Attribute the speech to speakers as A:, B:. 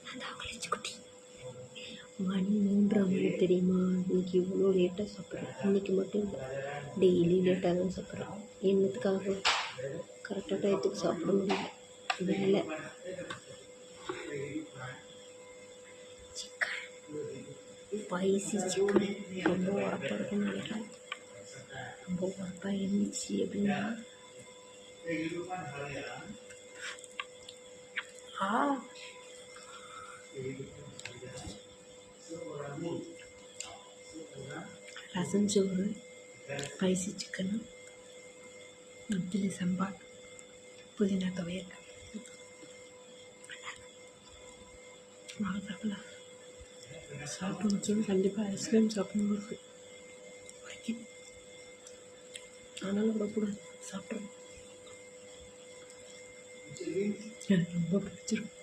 A: அதான் குட்டி மணி 3:30 மணி தெரியுமா? இன்றைக்கி இவ்வளோ லேட்டாக சாப்பிட்றேன். இன்றைக்கி மட்டும் இல்லை, டெய்லி லேட்டாக தான் சாப்பிட்றேன். என்னத்துக்காக? கரெக்டாக டயத்துக்கு சாப்பிட முடியல, வேலை. சிக்கன் ஸ்பைசி சிக்கன் ரொம்ப உரப்பாக இருக்குன்னு நினைக்கிறேன். ரொம்ப உரப்பாக இருந்துச்சு அப்படின்னா ரசம் சோறு, ஸ்பைசி சிக்கனு, இட்லி சாம்பார், புதினா துவையல். வாங்க சாப்பிடலாம். சாப்பிட்டு முடிச்சோன்னு கண்டிப்பாக ஐஸ்கிரீம் சாப்பிடணும் இருக்குது. ஆனாலும் விடக்கூடாது, சாப்பிட்றோம். எனக்கு ரொம்ப பிடிச்சிரும்.